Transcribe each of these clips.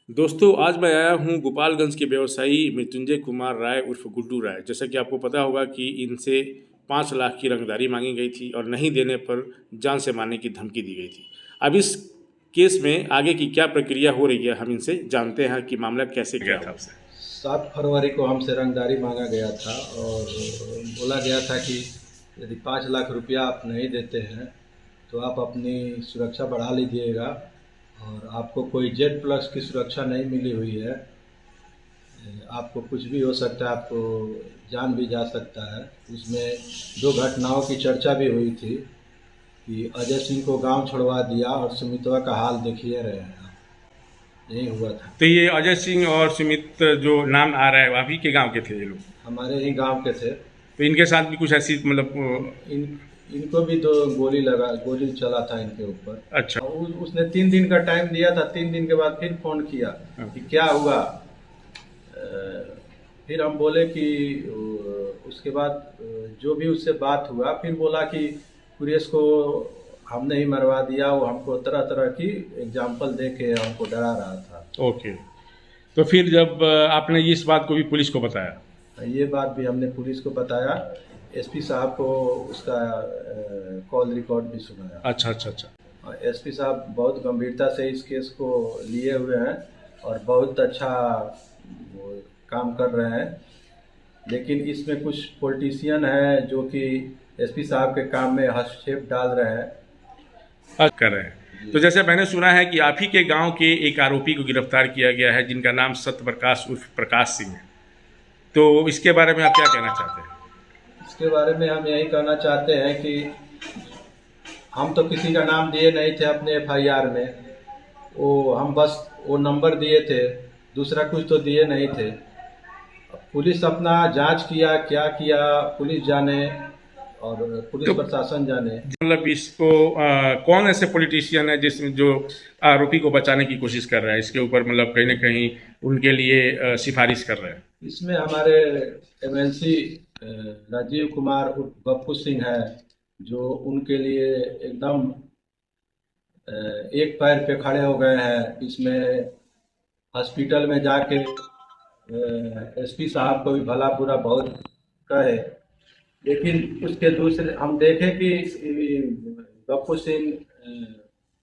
दोस्तों, आज मैं आया हूँ गोपालगंज के व्यवसायी मृत्युंजय कुमार राय उर्फ गुड्डू राय। जैसा कि आपको पता होगा कि इनसे 5 लाख की रंगदारी मांगी गई थी और नहीं देने पर जान से मारने की धमकी दी गई थी। अब इस केस में आगे की क्या प्रक्रिया हो रही है, हम इनसे जानते हैं कि मामला कैसे क्या था उसे। 7 फरवरी को हमसे रंगदारी मांगा गया था और बोला गया था कि यदि 5 लाख रुपया आप नहीं देते हैं तो आप अपनी सुरक्षा बढ़ा लीजिएगा और आपको कोई जेड प्लस की सुरक्षा नहीं मिली हुई है। आपको कुछ भी हो सकता है, आपको जान भी जा सकता है। उसमें 2 घटनाओं की चर्चा भी हुई थी कि अजय सिंह को गांव छोड़वा दिया और सुमितवा का हाल देखिए रहे हैं आप। यही हुआ था। तो ये अजय सिंह और सुमित जो नाम आ रहा है, आप ही के गांव के थे ये लोग? हमारे ही गांव के थे। तो इनके साथ भी कुछ ऐसी इनको भी तो गोली चला था इनके ऊपर। अच्छा। उसने 3 दिन का टाइम दिया था। 3 दिन के बाद फिर फोन किया कि क्या हुआ। फिर हम बोले कि उसके बाद जो भी उससे बात हुआ, फिर बोला कि कुरेश को हमने ही मरवा दिया। वो हमको तरह तरह की एग्जाम्पल दे के हमको डरा रहा था। ओके। तो फिर जब आपने इस बात को भी पुलिस को बताया? ये बात भी हमने पुलिस को बताया। एसपी साहब को उसका कॉल रिकॉर्ड भी सुनाया। अच्छा अच्छा अच्छा। एसपी साहब बहुत गंभीरता से इस केस को लिए हुए हैं और बहुत अच्छा काम कर रहे हैं। लेकिन इसमें कुछ पॉलिटिशियन हैं जो कि एसपी साहब के काम में हस्तक्षेप डाल रहे हैं। कर रहे हैं। तो जैसे मैंने सुना है कि आप ही के गांव के एक आरोपी को गिरफ्तार किया गया है जिनका नाम सत्यप्रकाश उर्फ प्रकाश सिंह है। तो इसके बारे में आप क्या कहना चाहते हैं? इसके बारे में हम यही कहना चाहते हैं कि हम तो किसी का नाम दिए नहीं थे अपने एफआईआर में। हम बस वो नंबर दिए थे, दूसरा कुछ तो दिए नहीं थे। पुलिस अपना जांच किया, क्या किया पुलिस जाने और पुलिस प्रशासन जाने। मतलब इसको कौन ऐसे पॉलिटिशियन है जिसमें जो आरोपी को बचाने की कोशिश कर रहा है, इसके ऊपर मतलब कहीं ना कहीं उनके लिए सिफारिश कर रहे हैं? इसमें हमारे एमएलसी राजीव कुमार उर्फ बप्पू सिंह है, जो उनके लिए एकदम एक पैर पे खड़े हो गए हैं। इसमें हॉस्पिटल में जाके एसपी साहब को भी भला बुरा बहुत कहे, लेकिन उसके दूसरे हम देखें कि बप्पू सिंह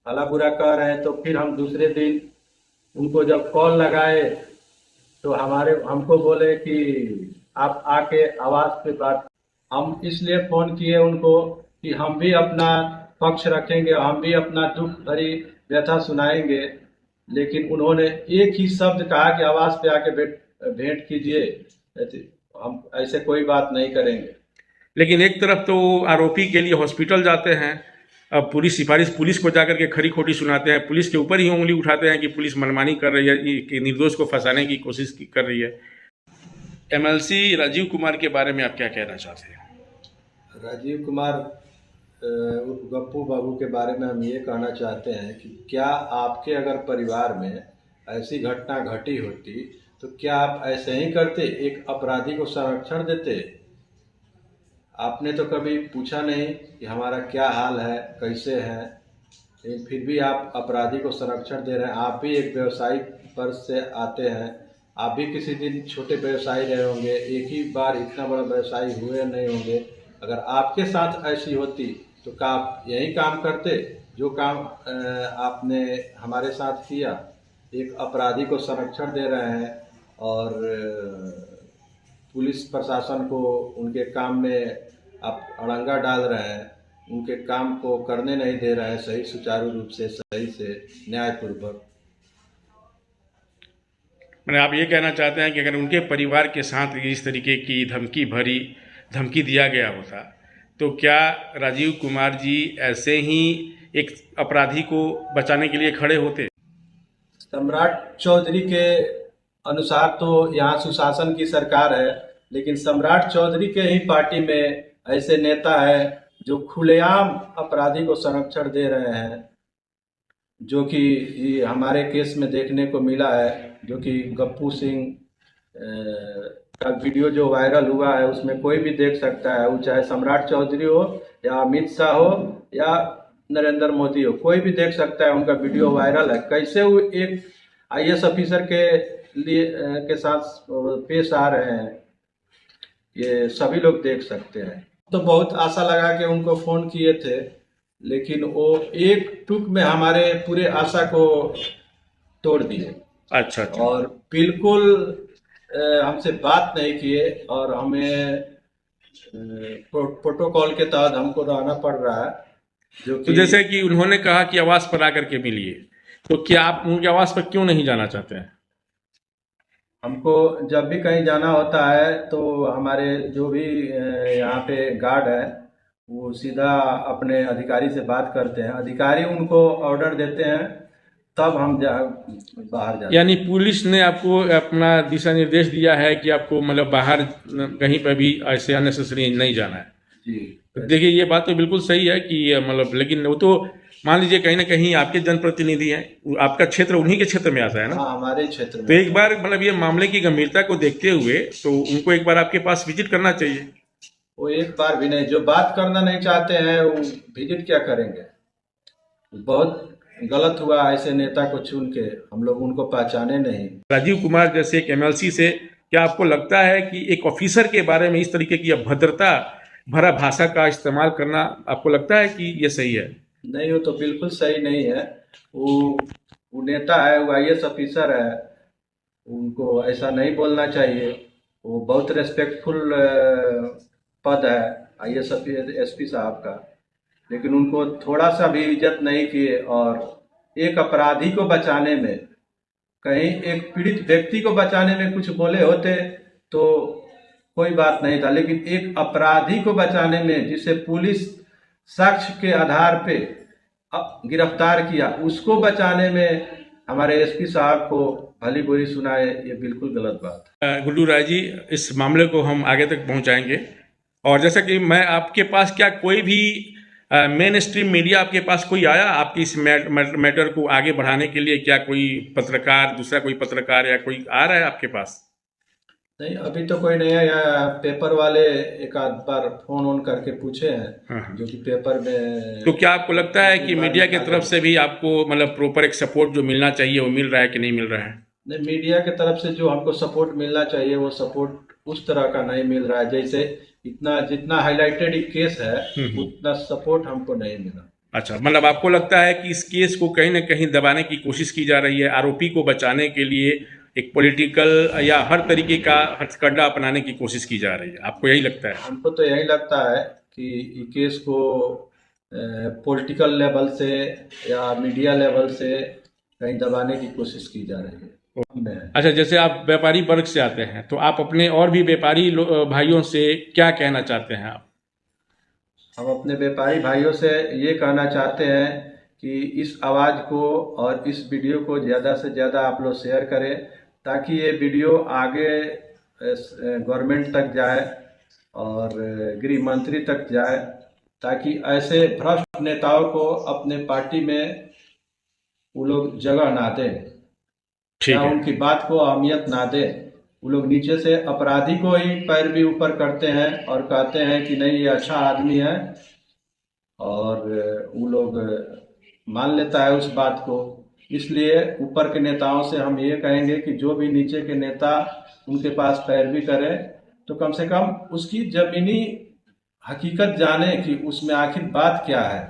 भला बुरा कह रहे हैं, तो फिर हम दूसरे दिन उनको जब कॉल लगाए तो हमको बोले कि आप आके आवाज़ पे बात। हम इसलिए फ़ोन किए उनको कि हम भी अपना पक्ष रखेंगे, हम भी अपना दुख भरी व्यथा सुनाएंगे। लेकिन उन्होंने एक ही शब्द कहा कि आवाज़ पे आके भेंट कीजिए, हम ऐसे कोई बात नहीं करेंगे। लेकिन एक तरफ तो आरोपी के लिए हॉस्पिटल जाते हैं, अब पूरी सिफारिश पुलिस को जाकर के खरी खोटी सुनाते हैं, पुलिस के ऊपर ही उंगली उठाते हैं कि पुलिस मनमानी कर रही है, कि निर्दोष को फंसाने की कोशिश कर रही है। एमएलसी राजीव कुमार के बारे में आप क्या कहना चाहते हैं? राजीव कुमार गप्पू बाबू के बारे में हम ये कहना चाहते हैं कि क्या आपके अगर परिवार में ऐसी घटना घटी होती तो क्या आप ऐसे ही करते, एक अपराधी को संरक्षण देते? आपने तो कभी पूछा नहीं कि हमारा क्या हाल है, कैसे है, लेकिन फिर भी आप अपराधी को संरक्षण दे रहे हैं। आप भी एक व्यवसायिक वर्ग से आते हैं, आप भी किसी दिन छोटे व्यवसायी रहे होंगे, एक ही बार इतना बड़ा व्यवसायी हुए नहीं होंगे। अगर आपके साथ ऐसी होती तो क्या आप यही काम करते जो काम आपने हमारे साथ किया? एक अपराधी को संरक्षण दे रहे हैं और पुलिस प्रशासन को उनके काम में आप अड़ंगा डाल रहे हैं, उनके काम को करने नहीं दे रहे हैं सही, सुचारू रूप से, सही से, न्यायपूर्वक। मैंने आप ये कहना चाहते हैं कि अगर उनके परिवार के साथ इस तरीके की धमकी दिया गया होता तो क्या राजीव कुमार जी ऐसे ही एक अपराधी को बचाने के लिए खड़े होते? सम्राट चौधरी के अनुसार तो यहाँ सुशासन की सरकार है, लेकिन सम्राट चौधरी के ही पार्टी में ऐसे नेता है जो खुलेआम अपराधी को संरक्षण दे रहे हैं, जो कि हमारे केस में देखने को मिला है। जो कि गप्पू सिंह का वीडियो जो वायरल हुआ है उसमें कोई भी देख सकता है, वो चाहे सम्राट चौधरी हो या अमित शाह हो या नरेंद्र मोदी हो, कोई भी देख सकता है। उनका वीडियो वायरल है। कैसे वो एक आईएएस ऑफिसर के लिए के साथ पेश आ रहे हैं, ये सभी लोग देख सकते हैं। तो बहुत आशा लगा के उनको फ़ोन किए थे, लेकिन वो एक टुक में हमारे पूरे आशा को तोड़ दिए। अच्छा अच्छा। और बिल्कुल हमसे बात नहीं किए, और हमें प्रोटोकॉल के तहत हमको रहना पड़ रहा है, जो तो कि जैसे कि उन्होंने कहा कि आवास पर आकर के मिलिए, तो क्या आप उनके आवास पर क्यों नहीं जाना चाहते हैं? हमको जब भी कहीं जाना होता है तो हमारे जो भी यहाँ पे गार्ड है वो सीधा अपने अधिकारी से बात करते हैं, अधिकारी उनको ऑर्डर देते हैं, तब हम बाहर जाते हैं। यानी पुलिस ने आपको अपना दिशा निर्देश दिया है कि आपको मतलब बाहर कहीं पर भी ऐसे अननेसेसरी नहीं जाना है। जी, तो देखिए ये बात तो बिल्कुल सही है कि मतलब, लेकिन वो तो मान लीजिए कहीं ना कहीं आपके जनप्रतिनिधि हैं, आपका क्षेत्र उन्हीं के क्षेत्र में आता है ना। हाँ, हमारे क्षेत्र में। तो एक बार मतलब ये मामले की गंभीरता को देखते हुए तो उनको एक बार आपके पास विजिट करना चाहिए। वो एक बार भी नहीं, जो बात करना नहीं चाहते हैं वो विजिट क्या करेंगे। बहुत गलत हुआ ऐसे नेता को चुन के, हम लोग उनको पहचाने नहीं। राजीव कुमार जैसे एक एमएलसी से क्या आपको लगता है कि एक ऑफिसर के बारे में इस तरीके की अभद्रता भरा भाषा का इस्तेमाल करना आपको लगता है कि ये सही है? नहीं, वो तो बिल्कुल सही नहीं है। वो नेता है, वो आईएएस ऑफिसर है, उनको ऐसा नहीं बोलना चाहिए। वो बहुत रेस्पेक्टफुल पद है आईएएस एसपी साहब का, लेकिन उनको थोड़ा सा भी इज्जत नहीं किए, और एक अपराधी को बचाने में, कहीं एक पीड़ित व्यक्ति को बचाने में कुछ बोले होते तो कोई बात नहीं था, लेकिन एक अपराधी को बचाने में, जिसे पुलिस साक्ष्य के आधार पे गिरफ्तार किया, उसको बचाने में हमारे एसपी साहब को भली बुरी सुनाए, ये बिल्कुल गलत बात है। गुड्डू राय जी, इस मामले को हम आगे तक पहुंचाएंगे। और जैसा कि मैं आपके पास क्या कोई भी मेन स्ट्रीम मीडिया आपके पास कोई आया आपकी इस मैटर को आगे बढ़ाने के लिए? क्या कोई पत्रकार, दूसरा कोई पत्रकार या कोई आ रहा है आपके पास? नहीं, अभी तो कोई नहीं है। यहाँ पेपर वाले एक आध बार फोन ऑन करके पूछे हैं, जो कि पेपर में। तो क्या आपको लगता है कि मीडिया की तरफ से भी आपको मतलब प्रॉपर एक सपोर्ट जो मिलना चाहिए वो मिल रहा है कि नहीं मिल रहा है? नहीं, मीडिया की तरफ से जो हमको सपोर्ट मिलना चाहिए वो सपोर्ट उस तरह का नहीं मिल रहा है। जैसे इतना जितना हाईलाइटेड केस है उतना सपोर्ट हमको नहीं मिला। अच्छा, मतलब आपको लगता है कि इस केस को कहीं ना कहीं दबाने की कोशिश की जा रही है, आरोपी को बचाने के लिए एक पॉलिटिकल या हर तरीके का हथकंडा अपनाने की कोशिश की जा रही है, आपको यही लगता है? हमको तो यही लगता है कि इस केस को पॉलिटिकल लेवल से या मीडिया लेवल से कहीं दबाने की कोशिश की जा रही है। अच्छा, जैसे आप व्यापारी वर्ग से आते हैं तो आप अपने और भी व्यापारी भाइयों से क्या कहना चाहते हैं आप? हम अपने व्यापारी भाइयों से ये कहना चाहते हैं कि इस आवाज़ को और इस वीडियो को ज़्यादा से ज़्यादा आप लोग शेयर करें, ताकि ये वीडियो आगे गवर्नमेंट तक जाए और गृह मंत्री तक जाए, ताकि ऐसे भ्रष्ट नेताओं को अपने पार्टी में वो लोग जगह ना दें, या उनकी बात को अहमियत ना दें। वो लोग नीचे से अपराधी को ही पैर भी ऊपर करते हैं और कहते हैं कि नहीं ये अच्छा आदमी है, और वो लोग मान लेता है उस बात को। इसलिए ऊपर के नेताओं से हम ये कहेंगे कि जो भी नीचे के नेता उनके पास पैरवी करें तो कम से कम उसकी जमीनी हकीकत जाने कि उसमें आखिर बात क्या है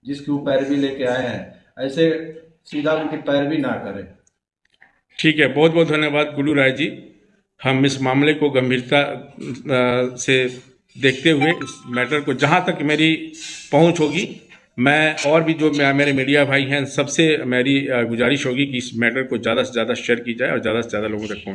जिसकी वो पैरवी लेके आए हैं, ऐसे सीधा उनकी पैरवी ना करें। ठीक है, बहुत बहुत धन्यवाद गुड्डू राय जी। हम इस मामले को गंभीरता से देखते हुए इस मैटर को जहां तक मेरी पहुंच होगी, मैं और भी जो मेरे मीडिया भाई हैं सबसे मेरी गुजारिश होगी कि इस मैटर को ज़्यादा से ज़्यादा शेयर की जाए और ज़्यादा से ज़्यादा लोगों तक पहुंचे।